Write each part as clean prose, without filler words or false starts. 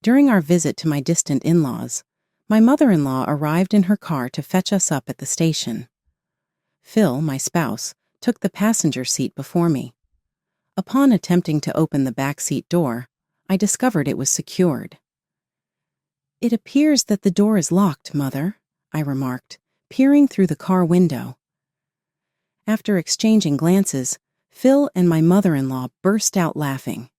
During our visit to my distant in-laws, my mother-in-law arrived in her car to fetch us up at the station. Phil, my spouse, took the passenger seat before me. Upon attempting to open the back seat door, I discovered it was secured. "It appears that the door is locked, Mother," I remarked, peering through the car window. After exchanging glances, Phil and my mother-in-law burst out laughing.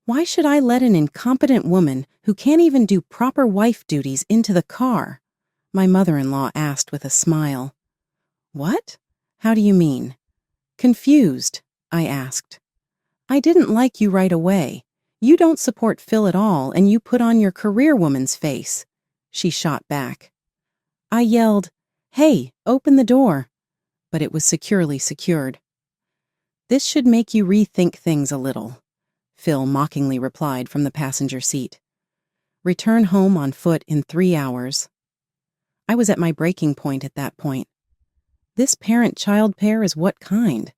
"Why should I let an incompetent woman who can't even do proper wife duties into the car?" my mother-in-law asked with a smile. "What? How do you mean?" "Confused," I asked. "I didn't like you right away. You don't support Phil at all, and you put on your career woman's face," she shot back. I yelled, "Hey, open the door," but it was securely secured. "This should make you rethink things a little," Phil mockingly replied from the passenger seat. "Return home on foot in 3 hours. I was at my breaking point at that point. This parent-child pair is what kind?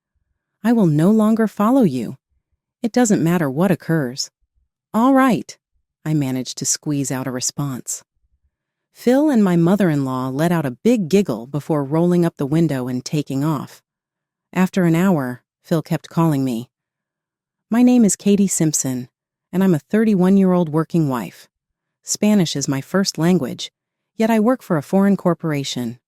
I will no longer follow you. It doesn't matter what occurs. "All right," I managed to squeeze out a response. Phil and my mother-in-law let out a big giggle before rolling up the window and taking off. After an hour, Phil kept calling me. "My name is Katie Simpson, and I'm a 31-year-old working wife. Spanish is my first language, yet I work for a foreign corporation.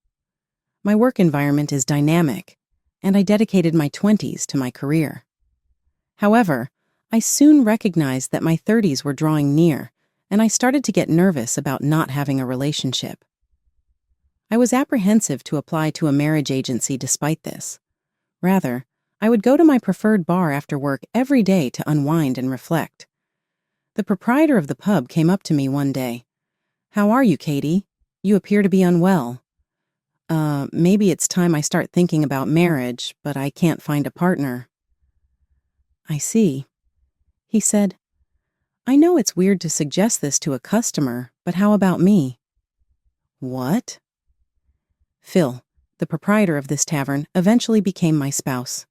My work environment is dynamic, and I dedicated my 20s to my career. However, I soon recognized that my 30s were drawing near, and I started to get nervous about not having a relationship. I was apprehensive to apply to a marriage agency despite this. Rather, I would go to my preferred bar after work every day to unwind and reflect. The proprietor of the pub came up to me one day. "How are you, Katie? You appear to be unwell." Maybe it's time I start thinking about marriage, but I can't find a partner." "I see." He said, "I know it's weird to suggest this to a customer, but how about me?" "What?" Phil, the proprietor of this tavern, eventually became my spouse.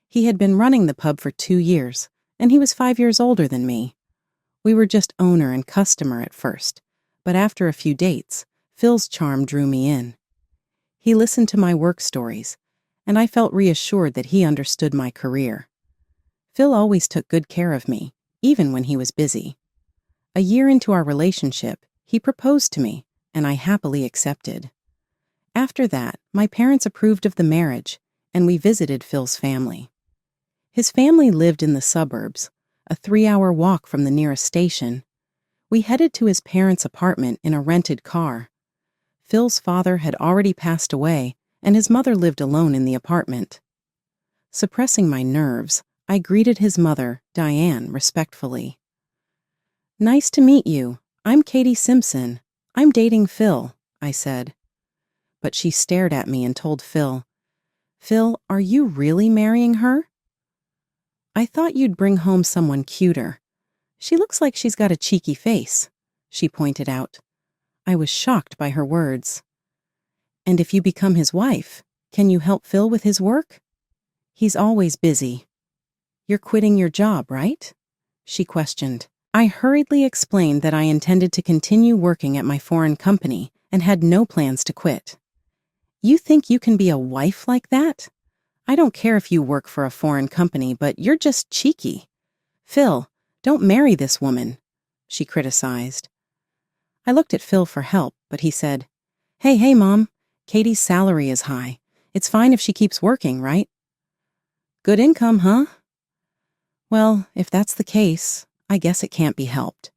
He had been running the pub for 2 years, and he was 5 years older than me. We were just owner and customer at first, but after a few dates, Phil's charm drew me in. He listened to my work stories, and I felt reassured that he understood my career. Phil always took good care of me, even when he was busy. A year into our relationship, he proposed to me, and I happily accepted. After that, my parents approved of the marriage, and we visited Phil's family. His family lived in the suburbs, a 3-hour walk from the nearest station. We headed to his parents' apartment in a rented car. Phil's father had already passed away, and his mother lived alone in the apartment. Suppressing my nerves, I greeted his mother, Diane, respectfully. "Nice to meet you. I'm Katie Simpson. I'm dating Phil," I said. But she stared at me and told Phil, "Phil, are you really marrying her?" "I thought you'd bring home someone cuter. She looks like she's got a cheeky face," she pointed out. I was shocked by her words. "And if you become his wife, can you help Phil with his work?" "He's always busy." "You're quitting your job, right?" she questioned. I hurriedly explained that I intended to continue working at my foreign company and had no plans to quit. "You think you can be a wife like that? I don't care if you work for a foreign company, but you're just cheeky. Phil, don't marry this woman," she criticized. I looked at Phil for help, but he said, Hey, Mom, Katie's salary is high. It's fine if she keeps working, right?" "Good income, huh?" "Well, if that's the case, I guess it can't be helped."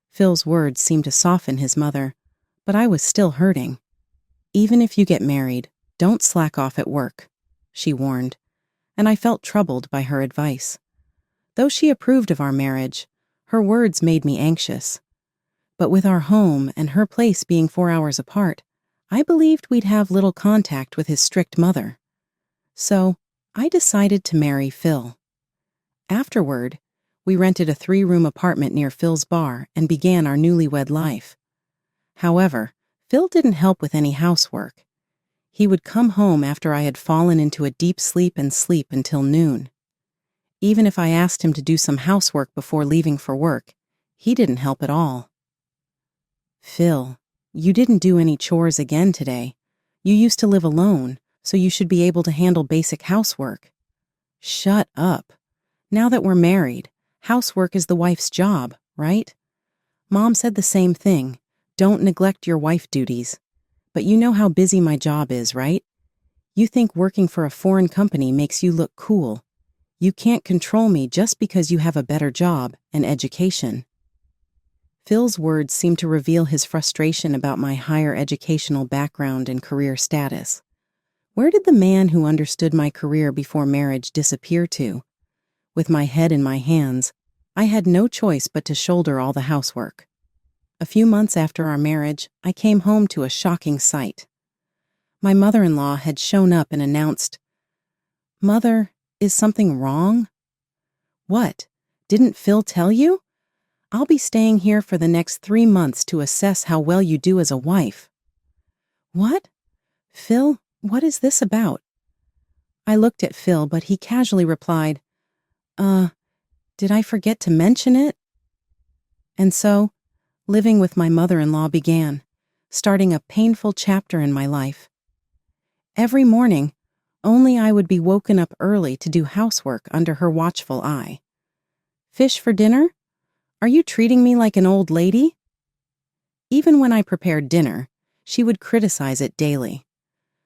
Phil's words seemed to soften his mother, but I was still hurting. "Even if you get married, don't slack off at work," she warned, and I felt troubled by her advice. Though she approved of our marriage, her words made me anxious. But with our home and her place being 4 hours apart, I believed we'd have little contact with his strict mother. So I decided to marry Phil. Afterward, we rented a 3-room apartment near Phil's bar and began our newlywed life. However, Phil didn't help with any housework. He would come home after I had fallen into a deep sleep and sleep until noon. Even if I asked him to do some housework before leaving for work, He didn't help at all. Phil, you didn't do any chores again today. You used to live alone, so you should be able to handle basic housework. Shut up. Now that we're married, housework is the wife's job, right? Mom said the same thing. Don't neglect your wife duties. But you know how busy my job is, right? You think working for a foreign company makes you look cool. You can't control me just because you have a better job and education. Phil's words seemed to reveal his frustration about my higher educational background and career status. Where did the man who understood my career before marriage disappear to? With my head in my hands, I had no choice but to shoulder all the housework. A few months after our marriage, I came home to a shocking sight. My mother-in-law had shown up and announced, "Mother, is something wrong?" "What? Didn't Phil tell you? I'll be staying here for the next 3 months to assess how well you do as a wife." "What? Phil, what is this about?" I looked at Phil, but he casually replied, Did I forget to mention it?" And so, living with my mother-in-law began, starting a painful chapter in my life. Every morning, only I would be woken up early to do housework under her watchful eye. "Fish for dinner? Are you treating me like an old lady?" Even when I prepared dinner, she would criticize it daily.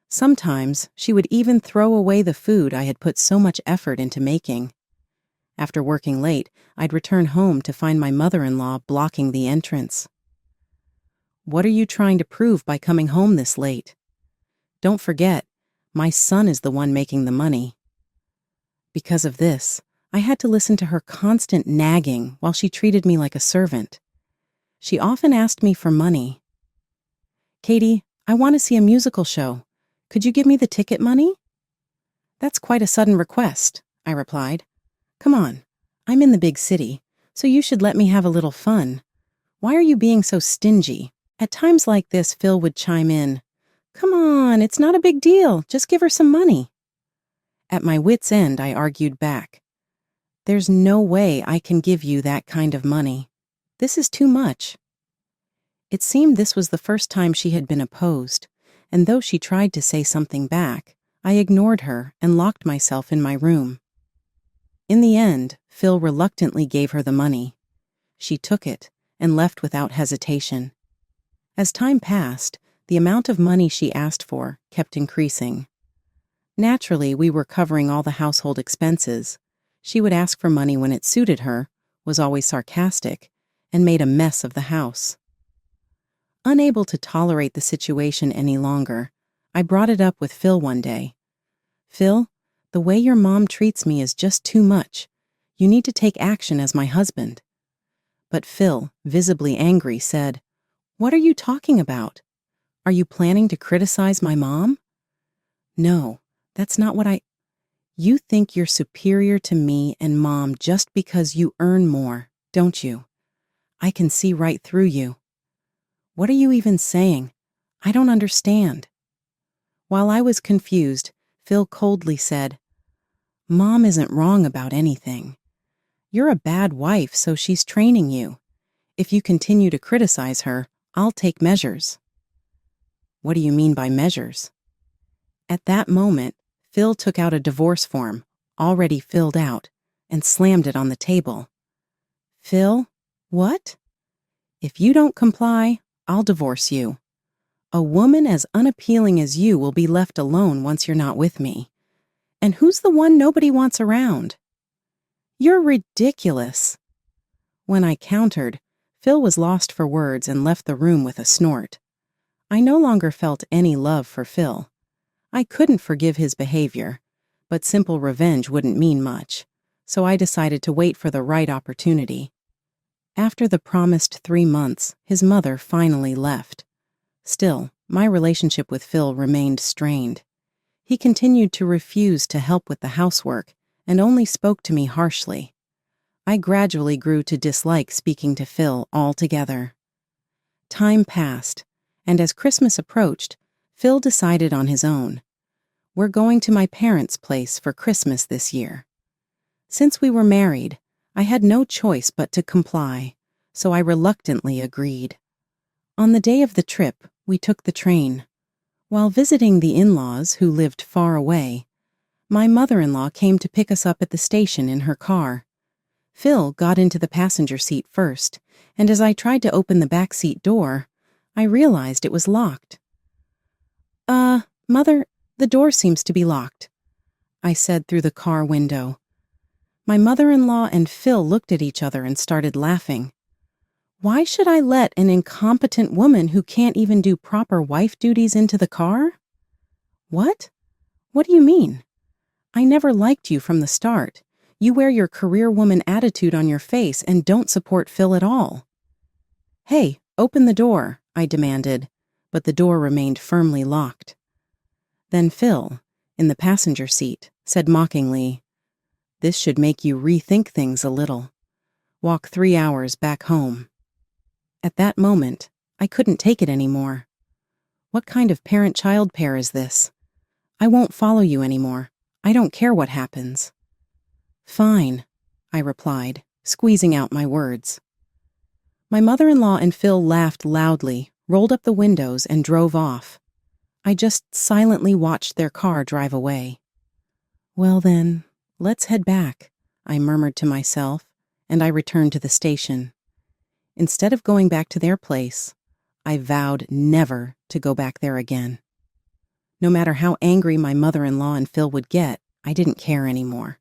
Sometimes she would even throw away the food I had put so much effort into making. After working late, I'd return home to find my mother-in-law blocking the entrance. "What are you trying to prove by coming home this late? Don't forget, my son is the one making the money." Because of this, I had to listen to her constant nagging while she treated me like a servant. She often asked me for money. "Katie, I want to see a musical show. Could you give me the ticket money?" "That's quite a sudden request," I replied. "Come on, I'm in the big city, so you should let me have a little fun. Why are you being so stingy?" At times like this, Phil would chime in, "Come on, it's not a big deal. Just give her some money." At my wit's end, I argued back. "There's no way I can give you that kind of money. This is too much." It seemed this was the first time she had been opposed, and though she tried to say something back, I ignored her and locked myself in my room. In the end, Phil reluctantly gave her the money. She took it and left without hesitation. As time passed, the amount of money she asked for kept increasing. Naturally, we were covering all the household expenses. She would ask for money when it suited her, was always sarcastic, and made a mess of the house. Unable to tolerate the situation any longer, I brought it up with Phil one day. "Phil, the way your mom treats me is just too much. You need to take action as my husband." But Phil, visibly angry, said, "What are you talking about? Are you planning to criticize my mom?" "No, that's not what You think you're superior to me and Mom just because you earn more, don't you? I can see right through you." "What are you even saying? I don't understand." While I was confused, Phil coldly said, "Mom isn't wrong about anything. You're a bad wife, so she's training you. If you continue to criticize her, I'll take measures." "What do you mean by measures?" At that moment, Phil took out a divorce form, already filled out, and slammed it on the table. "Phil, what? If you don't comply, I'll divorce you. A woman as unappealing as you will be left alone once you're not with me. And who's the one nobody wants around?" "You're ridiculous." When I countered, Phil was lost for words and left the room with a snort. I no longer felt any love for Phil. I couldn't forgive his behavior, but simple revenge wouldn't mean much, so I decided to wait for the right opportunity. After the promised 3 months, his mother finally left. Still, my relationship with Phil remained strained. He continued to refuse to help with the housework and only spoke to me harshly. I gradually grew to dislike speaking to Phil altogether. Time passed, and as Christmas approached, Phil decided on his own. "We're going to my parents' place for Christmas this year." Since we were married, I had no choice but to comply, so I reluctantly agreed. On the day of the trip, we took the train. While visiting the in-laws who lived far away, my mother-in-law came to pick us up at the station in her car. Phil got into the passenger seat first, and as I tried to open the back seat door, I realized it was locked. Mother, the door seems to be locked," I said through the car window. My mother-in-law and Phil looked at each other and started laughing. Why should I let an incompetent woman who can't even do proper wife duties into the car? What? What do you mean? I never liked you from the start. You wear your career woman attitude on your face and don't support Phil at all. Hey, open the door, I demanded, but the door remained firmly locked. Then Phil, in the passenger seat, said mockingly, "This should make you rethink things a little. Walk 3 hours back home." At that moment, I couldn't take it anymore. What kind of parent-child pair is this? I won't follow you anymore. I don't care what happens. Fine, I replied, squeezing out my words. My mother-in-law and Phil laughed loudly, rolled up the windows, and drove off. I just silently watched their car drive away. Well then, let's head back, I murmured to myself, and I returned to the station. Instead of going back to their place, I vowed never to go back there again. No matter how angry my mother-in-law and Phil would get, I didn't care anymore.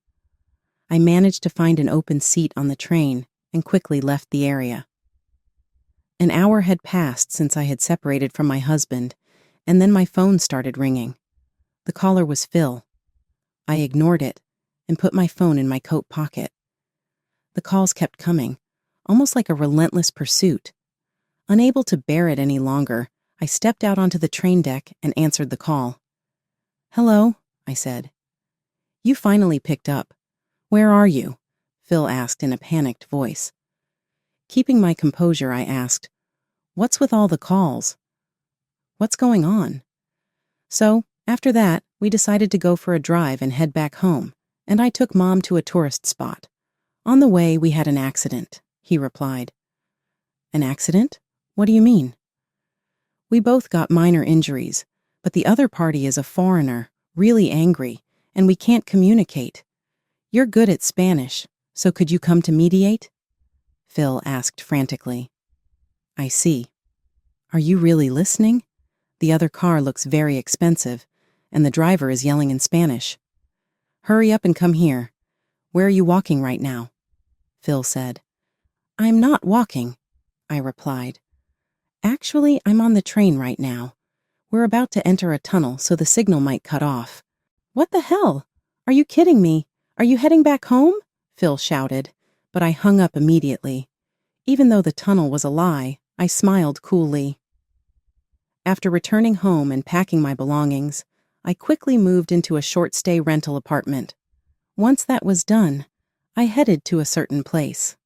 I managed to find an open seat on the train and quickly left the area. An hour had passed since I had separated from my husband, and then my phone started ringing. The caller was Phil. I ignored it and put my phone in my coat pocket. The calls kept coming, almost like a relentless pursuit. Unable to bear it any longer, I stepped out onto the train deck and answered the call. "Hello," I said. "You finally picked up. Where are you?" Phil asked in a panicked voice. Keeping my composure, I asked, "What's with all the calls? What's going on?" So, after that, we decided to go for a drive and head back home, and I took Mom to a tourist spot. "On the way, we had an accident," he replied. "An accident? What do you mean?" "We both got minor injuries, but the other party is a foreigner, really angry, and we can't communicate. You're good at Spanish, so could you come to mediate?" Phil asked frantically. "I see. Are you really listening? The other car looks very expensive, and the driver is yelling in Spanish. Hurry up and come here. Where are you walking right now?" Phil said. "I'm not walking," I replied. "Actually, I'm on the train right now. We're about to enter a tunnel, so the signal might cut off." "What the hell? Are you kidding me? Are you heading back home?" Phil shouted, but I hung up immediately. Even though the tunnel was a lie, I smiled coolly. After returning home and packing my belongings, I quickly moved into a short-stay rental apartment. Once that was done, I headed to a certain place.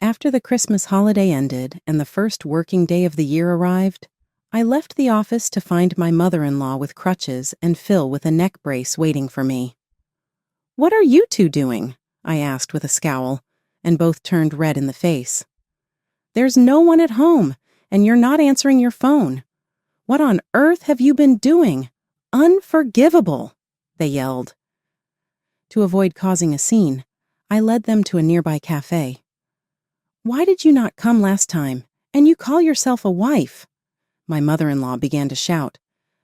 After the Christmas holiday ended and the first working day of the year arrived, I left the office to find my mother-in-law with crutches and Phil with a neck brace waiting for me. "What are you two doing?" I asked with a scowl, and both turned red in the face. "There's no one at home, and you're not answering your phone. What on earth have you been doing? Unforgivable!" they yelled. To avoid causing a scene, I led them to a nearby cafe. "Why did you not come last time? And you call yourself a wife?" My mother-in-law began to shout,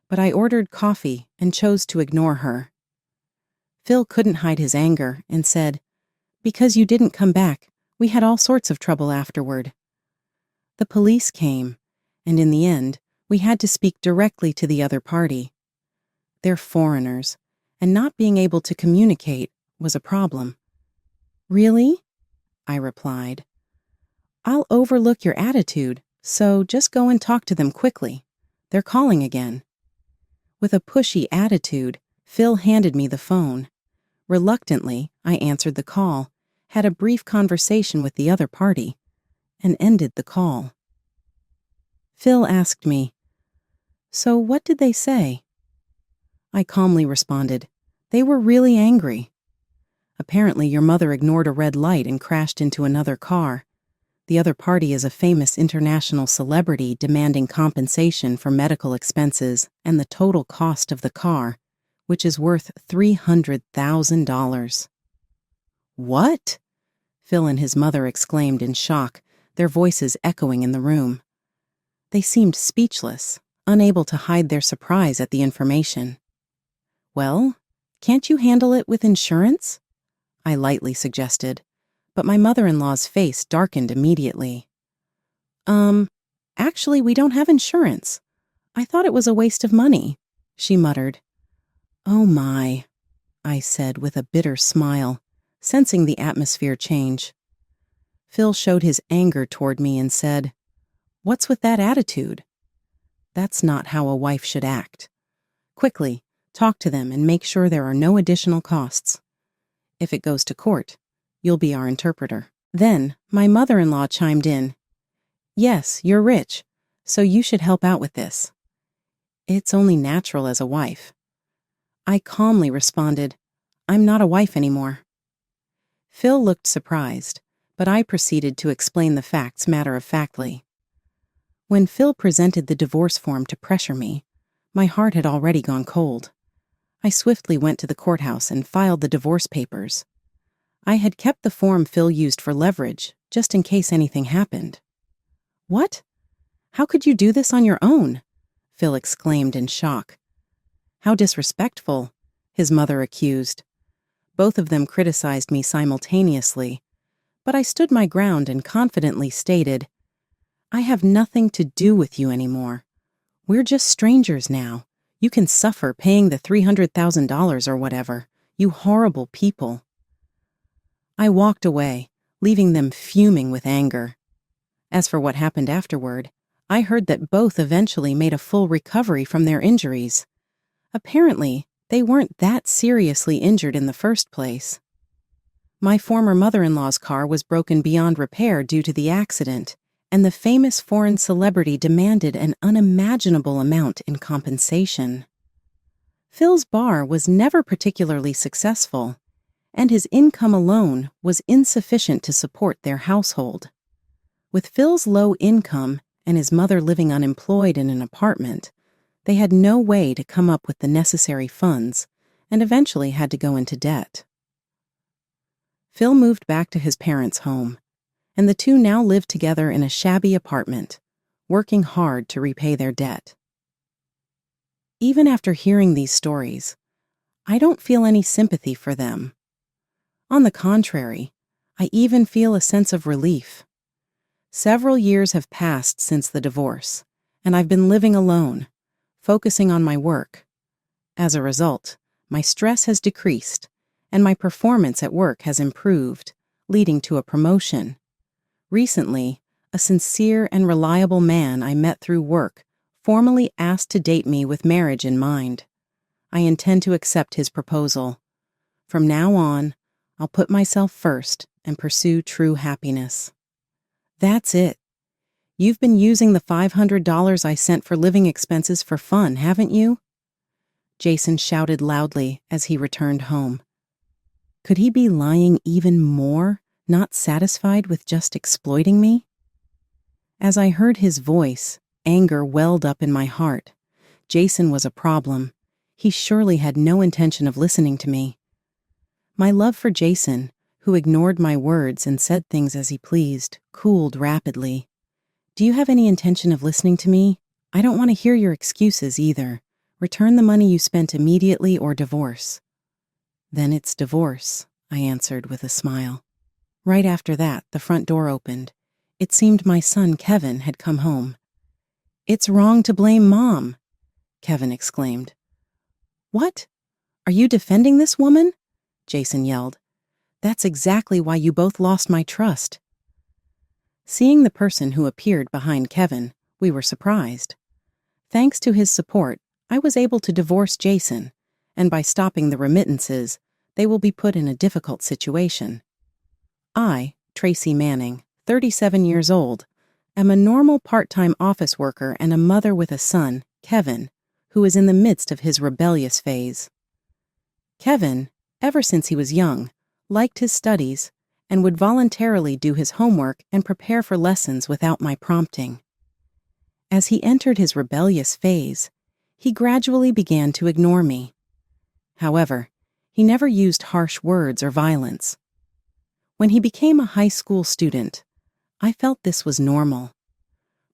but I ordered coffee and chose to ignore her. Phil couldn't hide his anger and said, "Because you didn't come back, we had all sorts of trouble afterward." The police came, and in the end, we had to speak directly to the other party. They're foreigners, and not being able to communicate was a problem. "Really?" I replied. "I'll overlook your attitude, so just go and talk to them quickly. They're calling again." With a pushy attitude, Phil handed me the phone. Reluctantly, I answered the call, had a brief conversation with the other party, and ended the call. Phil asked me, "So what did they say?" I calmly responded, "They were really angry. Apparently your mother ignored a red light and crashed into another car. The other party is a famous international celebrity demanding compensation for medical expenses and the total cost of the car, which is worth $300,000. What? Phil and his mother exclaimed in shock, their voices echoing in the room. They seemed speechless, unable to hide their surprise at the information. Well, can't you handle it with insurance? I lightly suggested, but my mother-in-law's face darkened immediately. Actually, we don't have insurance. I thought it was a waste of money, she muttered. Oh my, I said with a bitter smile, sensing the atmosphere change. Phil showed his anger toward me and said, "What's with that attitude? That's not how a wife should act. Quickly, talk to them and make sure there are no additional costs. If it goes to court, you'll be our interpreter." Then, my mother-in-law chimed in. "Yes, you're rich, so you should help out with this. It's only natural as a wife." I calmly responded, "I'm not a wife anymore." Phil looked surprised, but I proceeded to explain the facts matter-of-factly. When Phil presented the divorce form to pressure me, my heart had already gone cold. I swiftly went to the courthouse and filed the divorce papers. I had kept the form Phil used for leverage, just in case anything happened. "What? How could you do this on your own?" Phil exclaimed in shock. "How disrespectful," his mother accused. Both of them criticized me simultaneously, but I stood my ground and confidently stated, "I have nothing to do with you anymore. We're just strangers now. You can suffer paying the $300,000 or whatever, you horrible people." I walked away, leaving them fuming with anger. As for what happened afterward, I heard that both eventually made a full recovery from their injuries. Apparently, they weren't that seriously injured in the first place. My former mother-in-law's car was broken beyond repair due to the accident, and the famous foreign celebrity demanded an unimaginable amount in compensation. Phil's bar was never particularly successful, and his income alone was insufficient to support their household. With Phil's low income and his mother living unemployed in an apartment, they had no way to come up with the necessary funds and eventually had to go into debt. Phil moved back to his parents' home, and the two now lived together in a shabby apartment, working hard to repay their debt. Even after hearing these stories, I don't feel any sympathy for them. On the contrary, I even feel a sense of relief. Several years have passed since the divorce, and I've been living alone, focusing on my work. As a result, my stress has decreased, and my performance at work has improved, leading to a promotion. Recently, a sincere and reliable man I met through work formally asked to date me with marriage in mind. I intend to accept his proposal. From now on, I'll put myself first and pursue true happiness. That's it. You've been using the $500 I sent for living expenses for fun, haven't you? Jason shouted loudly as he returned home. Could he be lying even more, not satisfied with just exploiting me? As I heard his voice, anger welled up in my heart. Jason was a problem. He surely had no intention of listening to me. My love for Jason, who ignored my words and said things as he pleased, cooled rapidly. Do you have any intention of listening to me? I don't want to hear your excuses either. Return the money you spent immediately or divorce. Then it's divorce, I answered with a smile. Right after that, the front door opened. It seemed my son Kevin had come home. It's wrong to blame Mom, Kevin exclaimed. What? Are you defending this woman? Jason yelled. That's exactly why you both lost my trust. Seeing the person who appeared behind Kevin, we were surprised. Thanks to his support, I was able to divorce Jason, and by stopping the remittances, they will be put in a difficult situation. I, Tracy Manning, 37 years old, am a normal part-time office worker and a mother with a son, Kevin, who is in the midst of his rebellious phase. Kevin, ever since he was young, liked his studies and would voluntarily do his homework and prepare for lessons without my prompting. As he entered his rebellious phase, he gradually began to ignore me. However, he never used harsh words or violence. When he became a high school student, I felt this was normal.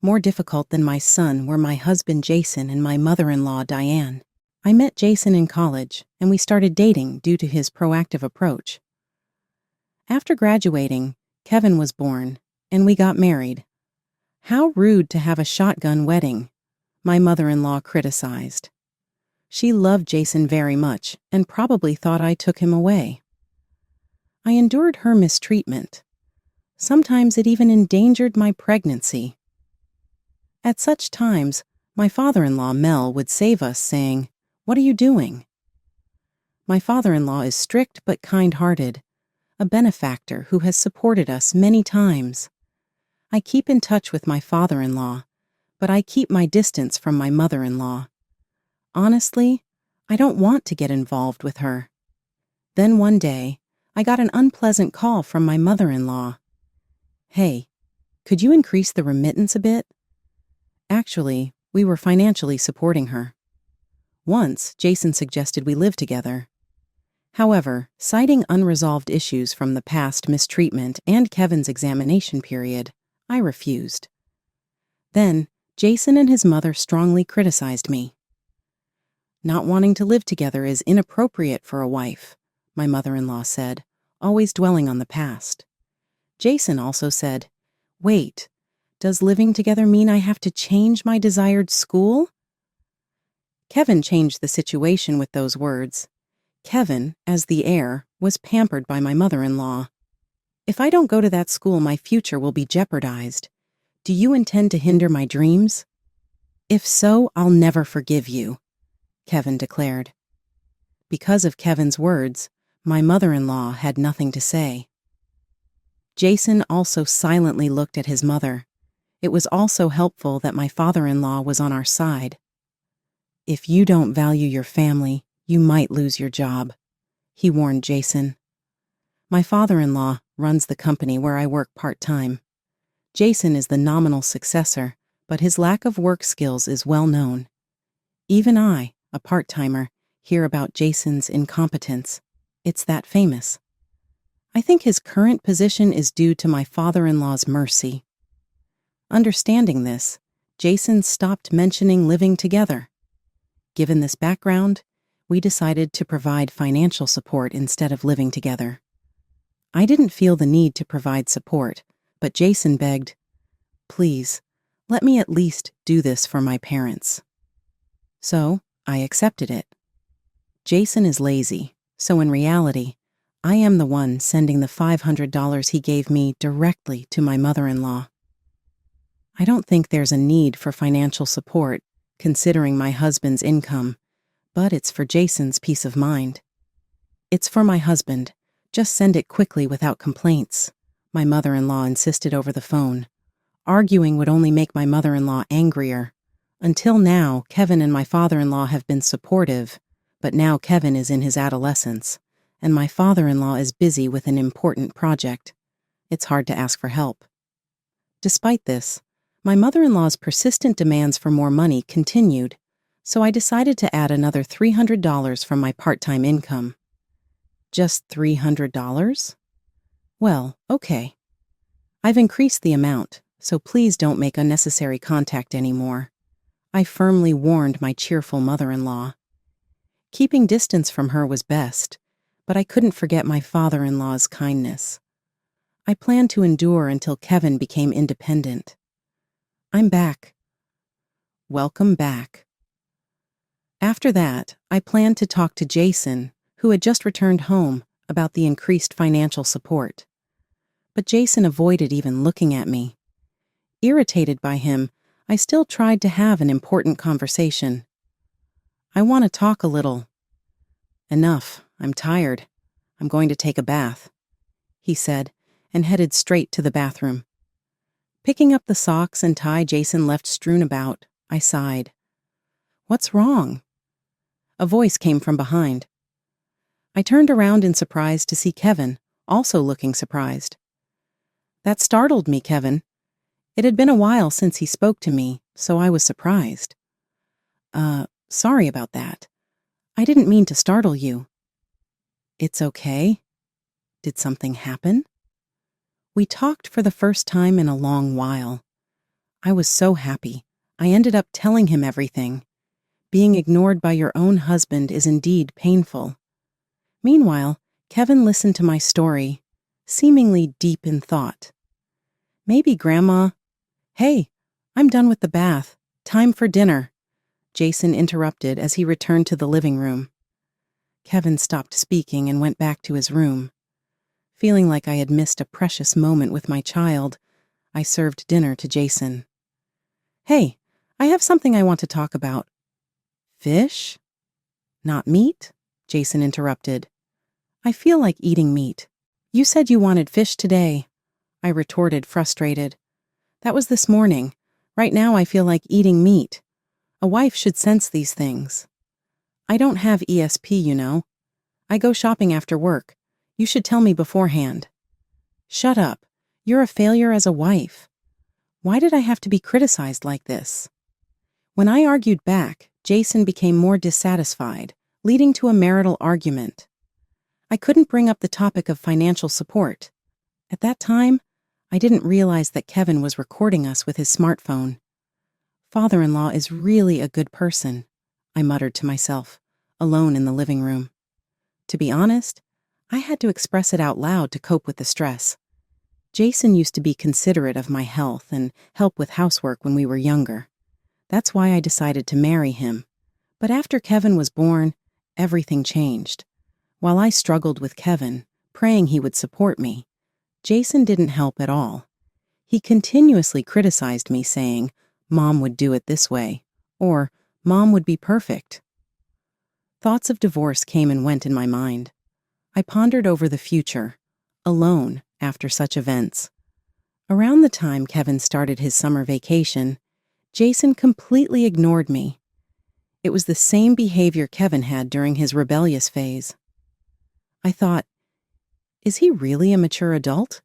More difficult than my son were my husband Jason and my mother-in-law Diane. I met Jason in college, and we started dating due to his proactive approach. After graduating, Kevin was born, and we got married. How rude to have a shotgun wedding, my mother-in-law criticized. She loved Jason very much and probably thought I took him away. I endured her mistreatment. Sometimes it even endangered my pregnancy. At such times, my father-in-law Mel would save us, saying, "What are you doing?" My father-in-law is strict but kind-hearted, a benefactor who has supported us many times. I keep in touch with my father-in-law, but I keep my distance from my mother-in-law. Honestly, I don't want to get involved with her. Then one day, I got an unpleasant call from my mother-in-law. "Hey, could you increase the remittance a bit?" Actually, we were financially supporting her. Once, Jason suggested we live together. However, citing unresolved issues from the past mistreatment and Kevin's examination period, I refused. Then, Jason and his mother strongly criticized me. "Not wanting to live together is inappropriate for a wife," my mother-in-law said, always dwelling on the past. Jason also said, "Wait, does living together mean I have to change my desired school?" Kevin changed the situation with those words. Kevin, as the heir, was pampered by my mother-in-law. "If I don't go to that school, my future will be jeopardized. Do you intend to hinder my dreams? If so, I'll never forgive you," Kevin declared. Because of Kevin's words, my mother-in-law had nothing to say. Jason also silently looked at his mother. It was also helpful that my father-in-law was on our side. "If you don't value your family, you might lose your job," he warned Jason. My father-in-law runs the company where I work part-time. Jason is the nominal successor, but his lack of work skills is well known. Even I, a part-timer, hear about Jason's incompetence. It's that famous. I think his current position is due to my father-in-law's mercy. Understanding this, Jason stopped mentioning living together. Given this background, we decided to provide financial support instead of living together. I didn't feel the need to provide support, but Jason begged, "Please, let me at least do this for my parents." So, I accepted it. Jason is lazy, so in reality, I am the one sending the $500 he gave me directly to my mother-in-law. I don't think there's a need for financial support, considering my husband's income, but it's for Jason's peace of mind. "It's for my husband. Just send it quickly without complaints," my mother-in-law insisted over the phone. Arguing would only make my mother-in-law angrier. Until now, Kevin and my father-in-law have been supportive, but now Kevin is in his adolescence, and my father-in-law is busy with an important project. It's hard to ask for help. Despite this, my mother-in-law's persistent demands for more money continued, so I decided to add another $300 from my part-time income. Just $300? Well, okay. I've increased the amount, so please don't make unnecessary contact anymore. I firmly warned my cheerful mother-in-law. Keeping distance from her was best, but I couldn't forget my father-in-law's kindness. I planned to endure until Kevin became independent. I'm back. Welcome back. After that, I planned to talk to Jason, who had just returned home, about the increased financial support. But Jason avoided even looking at me. Irritated by him, I still tried to have an important conversation. "I want to talk a little." "Enough, I'm tired. I'm going to take a bath," he said, and headed straight to the bathroom. Picking up the socks and tie Jason left strewn about, I sighed. "What's wrong?" A voice came from behind. I turned around in surprise to see Kevin, also looking surprised. That startled me, Kevin. It had been a while since he spoke to me, so I was surprised. Sorry about that. I didn't mean to startle you. It's okay. Did something happen? We talked for the first time in a long while. I was so happy. I ended up telling him everything. Being ignored by your own husband is indeed painful. Meanwhile, Kevin listened to my story, seemingly deep in thought. Maybe Grandma... Hey, I'm done with the bath. Time for dinner, Jason interrupted as he returned to the living room. Kevin stopped speaking and went back to his room. Feeling like I had missed a precious moment with my child, I served dinner to Jason. Hey, I have something I want to talk about. Fish? Not meat? Jason interrupted. I feel like eating meat. You said you wanted fish today, I retorted, frustrated. That was this morning. Right now I feel like eating meat. A wife should sense these things. I don't have ESP, you know. I go shopping after work. You should tell me beforehand. Shut up. You're a failure as a wife. Why did I have to be criticized like this? When I argued back, Jason became more dissatisfied, leading to a marital argument. I couldn't bring up the topic of financial support. At that time, I didn't realize that Kevin was recording us with his smartphone. Father-in-law is really a good person, I muttered to myself, alone in the living room. To be honest, I had to express it out loud to cope with the stress. Jason used to be considerate of my health and help with housework when we were younger. That's why I decided to marry him. But after Kevin was born, everything changed. While I struggled with Kevin, praying he would support me, Jason didn't help at all. He continuously criticized me, saying, Mom would do it this way, or Mom would be perfect. Thoughts of divorce came and went in my mind. I pondered over the future, alone after such events. Around the time Kevin started his summer vacation, Jason completely ignored me. It was the same behavior Kevin had during his rebellious phase. I thought, is he really a mature adult?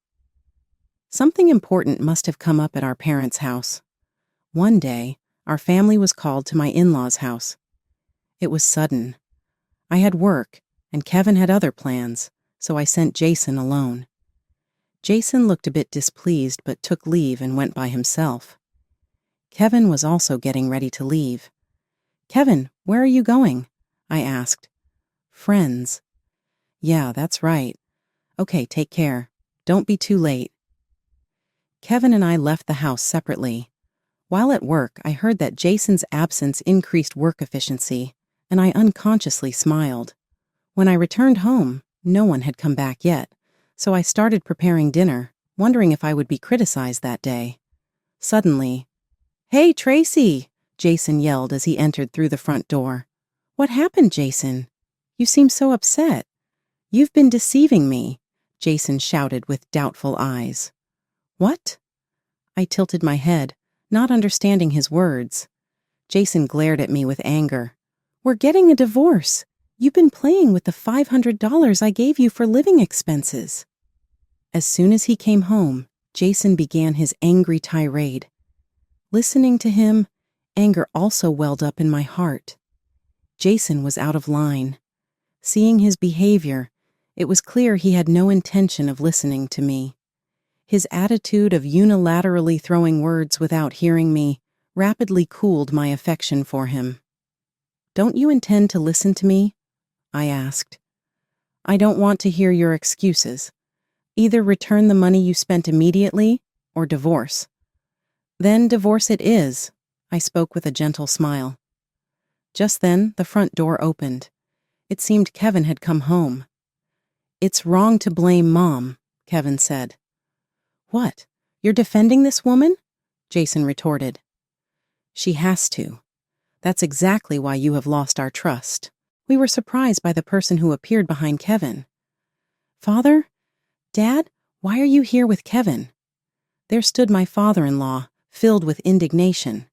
Something important must have come up at our parents' house. One day, our family was called to my in-laws' house. It was sudden. I had work, and Kevin had other plans, so I sent Jason alone. Jason looked a bit displeased but took leave and went by himself. Kevin was also getting ready to leave. Kevin, where are you going? I asked. Friends. Yeah, that's right. Okay, take care. Don't be too late. Kevin and I left the house separately. While at work, I heard that Jason's absence increased work efficiency, and I unconsciously smiled. When I returned home, no one had come back yet, so I started preparing dinner, wondering if I would be criticized that day. Suddenly, Hey, Tracy! Jason yelled as he entered through the front door. What happened, Jason? You seem so upset. You've been deceiving me, Jason shouted with doubtful eyes. What? I tilted my head, not understanding his words. Jason glared at me with anger. We're getting a divorce. You've been playing with the $500 I gave you for living expenses. As soon as he came home, Jason began his angry tirade. Listening to him, anger also welled up in my heart. Jason was out of line. Seeing his behavior, it was clear he had no intention of listening to me. His attitude of unilaterally throwing words without hearing me rapidly cooled my affection for him. Don't you intend to listen to me? I asked. I don't want to hear your excuses. Either return the money you spent immediately, or divorce. Then divorce it is, I spoke with a gentle smile. Just then, the front door opened. It seemed Kevin had come home. It's wrong to blame Mom, Kevin said. What? You're defending this woman? Jason retorted. She has to. That's exactly why you have lost our trust. We were surprised by the person who appeared behind Kevin. Father? Dad? Why are you here with Kevin? There stood my father-in-law, filled with indignation.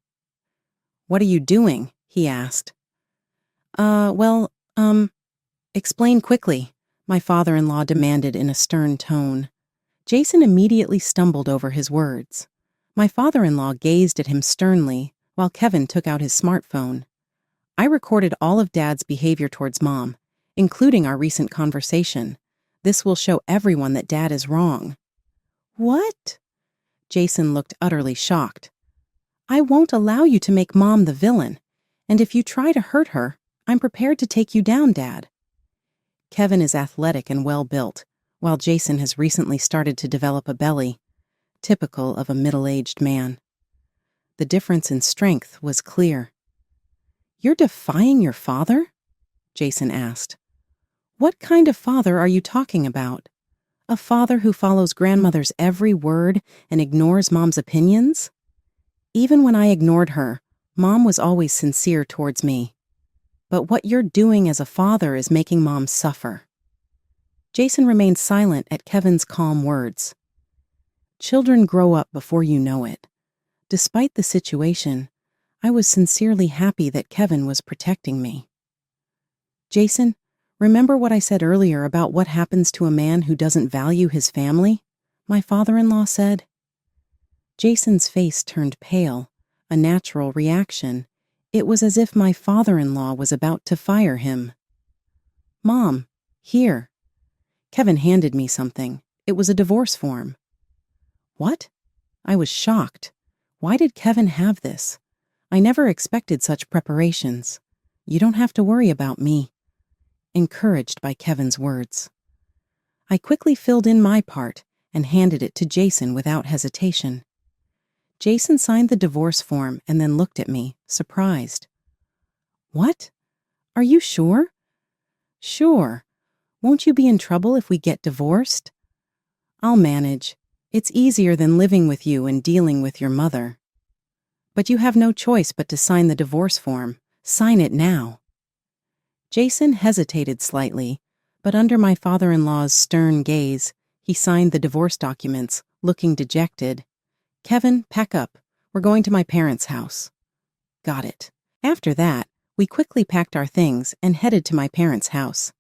What are you doing? He asked. Explain quickly. my father-in-law demanded in a stern tone. Jason immediately stumbled over his words. My father-in-law gazed at him sternly, while Kevin took out his smartphone. I recorded all of Dad's behavior towards Mom, including our recent conversation. This will show everyone that Dad is wrong. What? Jason looked utterly shocked. I won't allow you to make Mom the villain, and if you try to hurt her, I'm prepared to take you down, Dad. Kevin is athletic and well-built, while Jason has recently started to develop a belly, typical of a middle-aged man. The difference in strength was clear. You're defying your father? Jason asked. What kind of father are you talking about? A father who follows grandmother's every word and ignores Mom's opinions? Even when I ignored her, Mom was always sincere towards me. But what you're doing as a father is making Mom suffer. Jason remained silent at Kevin's calm words. Children grow up before you know it. Despite the situation, I was sincerely happy that Kevin was protecting me. Jason, remember what I said earlier about what happens to a man who doesn't value his family? My father-in-law said. Jason's face turned pale, a natural reaction. It was as if my father-in-law was about to fire him. Mom, here. Kevin handed me something. It was a divorce form. What? I was shocked. Why did Kevin have this? I never expected such preparations. You don't have to worry about me. Encouraged by Kevin's words. I quickly filled in my part and handed it to Jason without hesitation. Jason signed the divorce form and then looked at me, surprised. What? Are you sure? Sure. Won't you be in trouble if we get divorced? I'll manage. It's easier than living with you and dealing with your mother. But you have no choice but to sign the divorce form. Sign it now. Jason hesitated slightly, but under my father-in-law's stern gaze, he signed the divorce documents, looking dejected. Kevin, pack up. We're going to my parents' house. Got it. After that, we quickly packed our things and headed to my parents' house.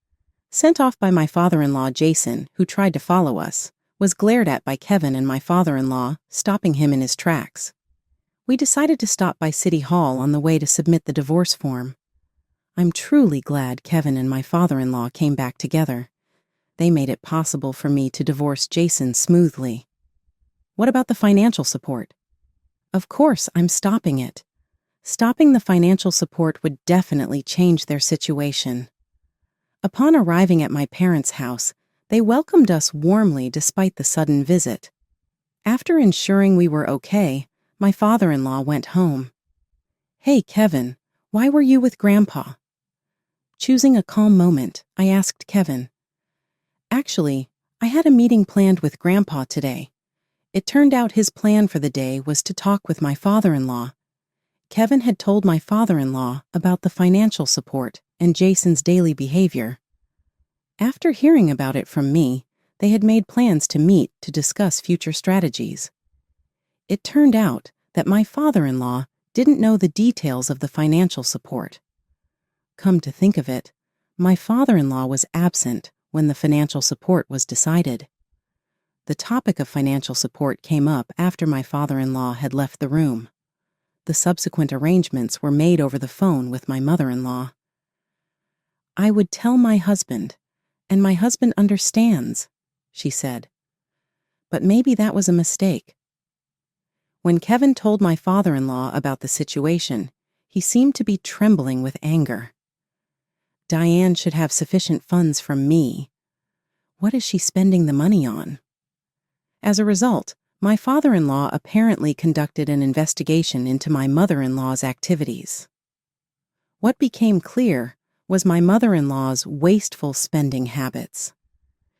Sent off by my father-in-law, Jason, who tried to follow us, was glared at by Kevin and my father-in-law, stopping him in his tracks. We decided to stop by City Hall on the way to submit the divorce form. I'm truly glad Kevin and my father-in-law came back together. They made it possible for me to divorce Jason smoothly. What about the financial support? Of course, I'm stopping it. Stopping the financial support would definitely change their situation. Upon arriving at my parents' house, they welcomed us warmly despite the sudden visit. After ensuring we were okay, my father-in-law went home. Hey, Kevin, why were you with Grandpa? Choosing a calm moment, I asked Kevin. Actually, I had a meeting planned with Grandpa today. It turned out his plan for the day was to talk with my father-in-law. Kevin had told my father-in-law about the financial support and Jason's daily behavior. After hearing about it from me, they had made plans to meet to discuss future strategies. It turned out that my father-in-law didn't know the details of the financial support. Come to think of it, my father-in-law was absent when the financial support was decided. The topic of financial support came up after my father-in-law had left the room. The subsequent arrangements were made over the phone with my mother-in-law. I would tell my husband, and my husband understands, she said. But maybe that was a mistake. When Kevin told my father-in-law about the situation, he seemed to be trembling with anger. Diane should have sufficient funds from me. What is she spending the money on? As a result, my father-in-law apparently conducted an investigation into my mother-in-law's activities. What became clear was my mother-in-law's wasteful spending habits.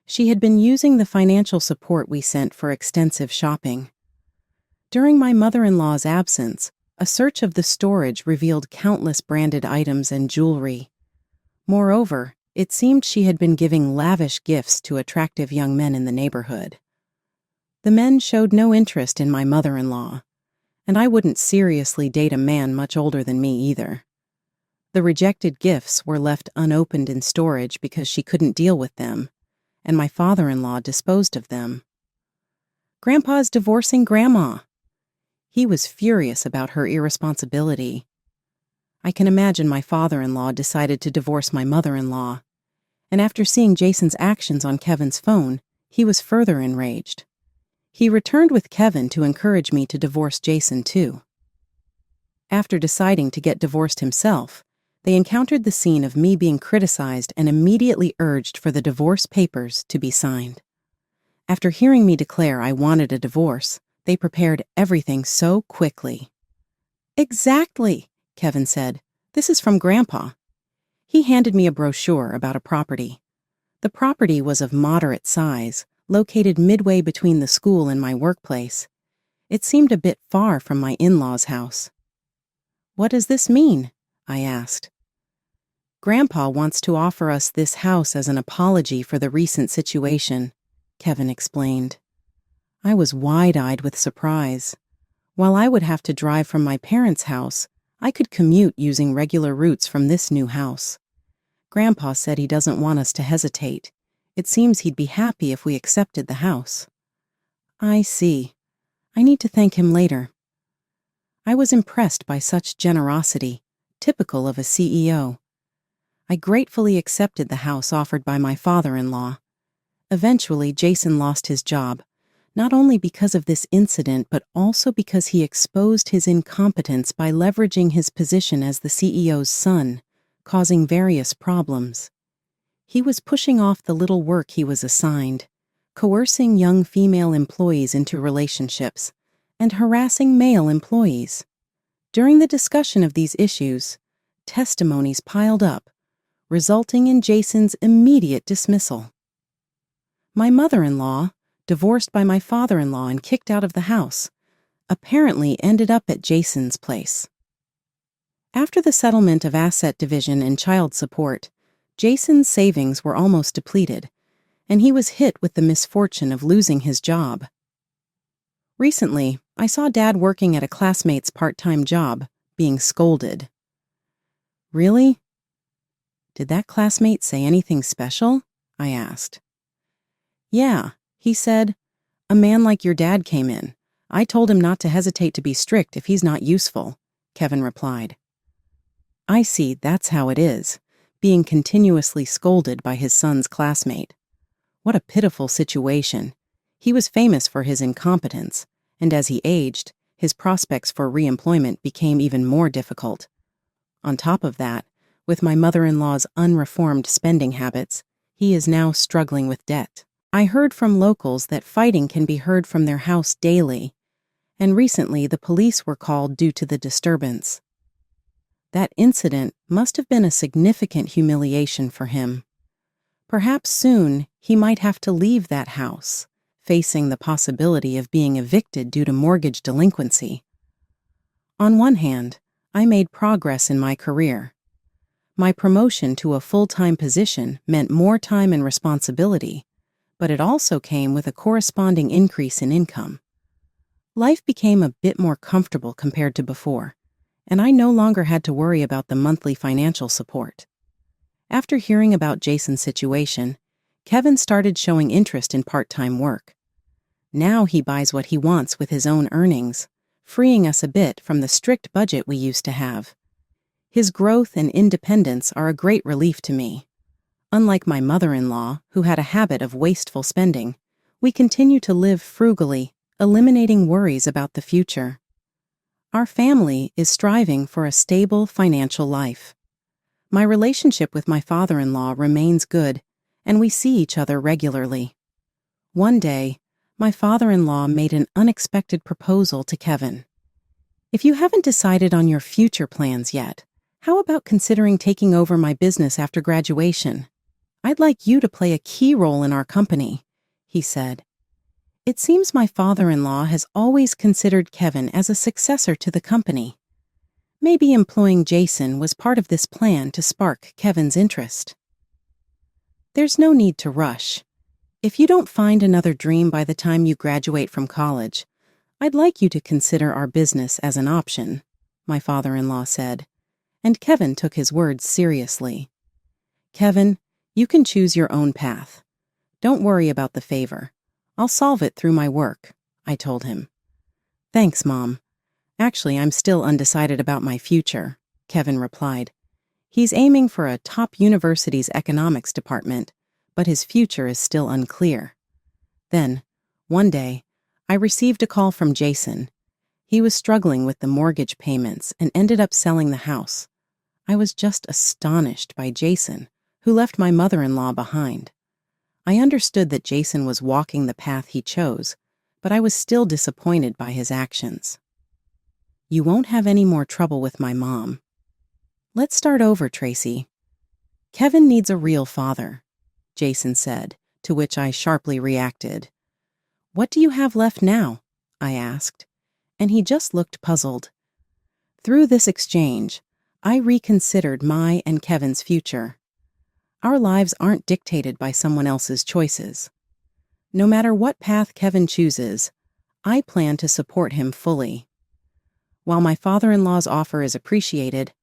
She had been using the financial support we sent for extensive shopping. During my mother-in-law's absence, a search of the storage revealed countless branded items and jewelry. Moreover, it seemed she had been giving lavish gifts to attractive young men in the neighborhood. The men showed no interest in my mother-in-law, and I wouldn't seriously date a man much older than me either. The rejected gifts were left unopened in storage because she couldn't deal with them, and my father-in-law disposed of them. Grandpa's divorcing Grandma. He was furious about her irresponsibility. I can imagine my father-in-law decided to divorce my mother-in-law, and after seeing Jason's actions on Kevin's phone, he was further enraged. He returned with Kevin to encourage me to divorce Jason too. After deciding to get divorced himself, they encountered the scene of me being criticized and immediately urged for the divorce papers to be signed. After hearing me declare I wanted a divorce, they prepared everything so quickly. "Exactly," Kevin said. "This is from Grandpa." He handed me a brochure about a property. The property was of moderate size, located midway between the school and my workplace. It seemed a bit far from my in-laws' house. "What does this mean?" I asked. "Grandpa wants to offer us this house as an apology for the recent situation," Kevin explained. I was wide-eyed with surprise. While I would have to drive from my parents' house, I could commute using regular routes from this new house. Grandpa said he doesn't want us to hesitate. It seems he'd be happy if we accepted the house. I see. I need to thank him later. I was impressed by such generosity, typical of a CEO. I gratefully accepted the house offered by my father-in-law. Eventually, Jason lost his job, not only because of this incident, but also because he exposed his incompetence by leveraging his position as the CEO's son, causing various problems. He was pushing off the little work he was assigned, coercing young female employees into relationships, and harassing male employees. During the discussion of these issues, testimonies piled up, resulting in Jason's immediate dismissal. My mother-in-law, divorced by my father-in-law and kicked out of the house, apparently ended up at Jason's place. After the settlement of asset division and child support, Jason's savings were almost depleted, and he was hit with the misfortune of losing his job. Recently, I saw Dad working at a classmate's part-time job, being scolded. "Really? Did that classmate say anything special?" I asked. "Yeah," he said. "A man like your dad came in. I told him not to hesitate to be strict if he's not useful," Kevin replied. I see, that's how it is, being continuously scolded by his son's classmate. What a pitiful situation. He was famous for his incompetence, and as he aged, his prospects for re-employment became even more difficult. On top of that, with my mother-in-law's unreformed spending habits, he is now struggling with debt. I heard from locals that fighting can be heard from their house daily, and recently the police were called due to the disturbance. That incident must have been a significant humiliation for him. Perhaps soon he might have to leave that house, facing the possibility of being evicted due to mortgage delinquency. On one hand, I made progress in my career. My promotion to a full-time position meant more time and responsibility, but it also came with a corresponding increase in income. Life became a bit more comfortable compared to before, and I no longer had to worry about the monthly financial support. After hearing about Jason's situation, Kevin started showing interest in part-time work. Now he buys what he wants with his own earnings, freeing us a bit from the strict budget we used to have. His growth and independence are a great relief to me. Unlike my mother-in-law, who had a habit of wasteful spending, we continue to live frugally, eliminating worries about the future. Our family is striving for a stable financial life. My relationship with my father-in-law remains good, and we see each other regularly. One day, my father-in-law made an unexpected proposal to Kevin. "If you haven't decided on your future plans yet, how about considering taking over my business after graduation? I'd like you to play a key role in our company," he said. It seems my father-in-law has always considered Kevin as a successor to the company. Maybe employing Jason was part of this plan to spark Kevin's interest. There's no need to rush. If you don't find another dream by the time you graduate from college, I'd like you to consider our business as an option, my father-in-law said, and Kevin took his words seriously. "Kevin, you can choose your own path. Don't worry about the favor. I'll solve it through my work, I told him. Thanks, Mom. Actually, I'm still undecided about my future, Kevin replied. He's aiming for a top university's economics department, but his future is still unclear. Then, one day, I received a call from Jason. He was struggling with the mortgage payments and ended up selling the house. I was just astonished by Jason, who left my mother-in-law behind. I understood that Jason was walking the path he chose, but I was still disappointed by his actions. You won't have any more trouble with my mom. Let's start over, Tracy. Kevin needs a real father, Jason said, to which I sharply reacted. What do you have left now? I asked, and he just looked puzzled. Through this exchange, I reconsidered my and Kevin's future. Our lives aren't dictated by someone else's choices. No matter what path Kevin chooses, I plan to support him fully. While my father-in-law's offer is appreciated,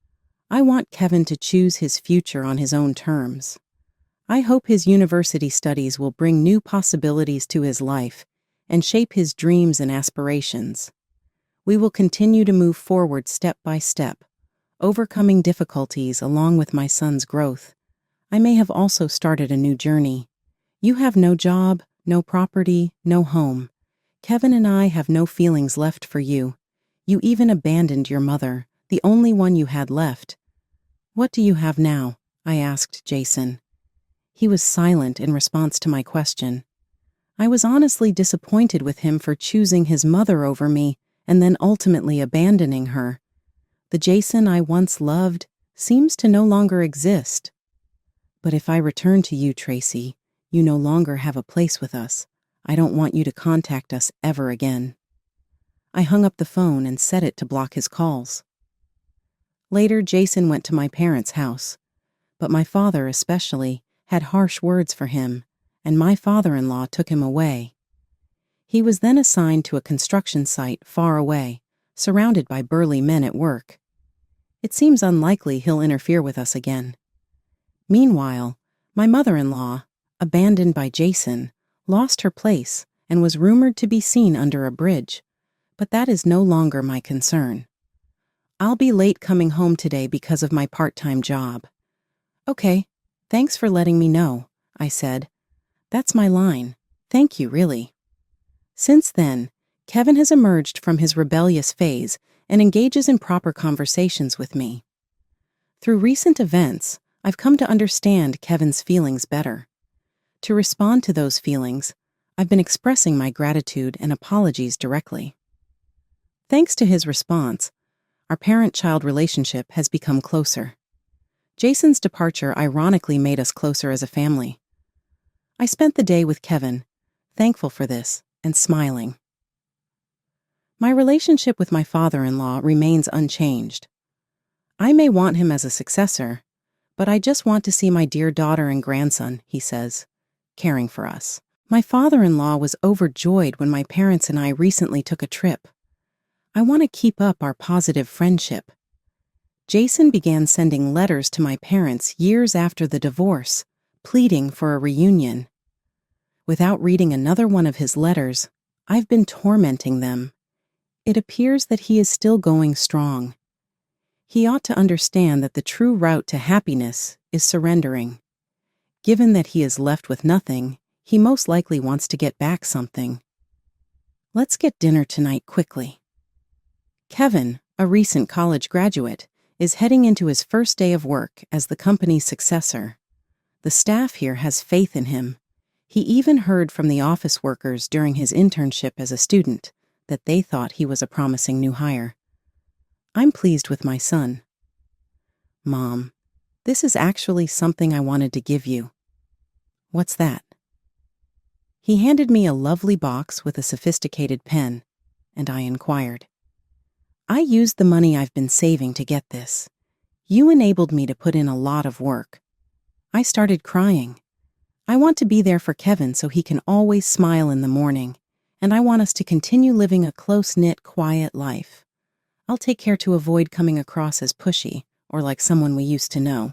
I want Kevin to choose his future on his own terms. I hope his university studies will bring new possibilities to his life and shape his dreams and aspirations. We will continue to move forward step by step, overcoming difficulties along with my son's growth. I may have also started a new journey. You have no job, no property, no home. Kevin and I have no feelings left for you. You even abandoned your mother, the only one you had left. What do you have now? I asked Jason. He was silent in response to my question. I was honestly disappointed with him for choosing his mother over me and then ultimately abandoning her. The Jason I once loved seems to no longer exist. But if I return to you, Tracy, you no longer have a place with us. I don't want you to contact us ever again. I hung up the phone and set it to block his calls. Later, Jason went to my parents' house, but my father especially had harsh words for him, and my father-in-law took him away. He was then assigned to a construction site far away, surrounded by burly men at work. It seems unlikely he'll interfere with us again. Meanwhile, my mother-in-law, abandoned by Jason, lost her place and was rumored to be seen under a bridge, but that is no longer my concern. I'll be late coming home today because of my part-time job. Okay, thanks for letting me know, I said. That's my line. Thank you, really. Since then, Kevin has emerged from his rebellious phase and engages in proper conversations with me. Through recent events, I've come to understand Kevin's feelings better. To respond to those feelings, I've been expressing my gratitude and apologies directly. Thanks to his response, our parent-child relationship has become closer. Jason's departure ironically made us closer as a family. I spent the day with Kevin, thankful for this and smiling. My relationship with my father-in-law remains unchanged. I may want him as a successor, but I just want to see my dear daughter and grandson, he says, caring for us. My father-in-law was overjoyed when my parents and I recently took a trip. I want to keep up our positive friendship. Jason began sending letters to my parents years after the divorce, pleading for a reunion. Without reading another one of his letters, I've been tormenting them. It appears that he is still going strong. He ought to understand that the true route to happiness is surrendering. Given that he is left with nothing, he most likely wants to get back something. Let's get dinner tonight quickly. Kevin, a recent college graduate, is heading into his first day of work as the company's successor. The staff here has faith in him. He even heard from the office workers during his internship as a student that they thought he was a promising new hire. I'm pleased with my son. Mom, this is actually something I wanted to give you. What's that? He handed me a lovely box with a sophisticated pen, and I inquired. I used the money I've been saving to get this. You enabled me to put in a lot of work. I started crying. I want to be there for Kevin so he can always smile in the morning, and I want us to continue living a close-knit, quiet life. I'll take care to avoid coming across as pushy or like someone we used to know.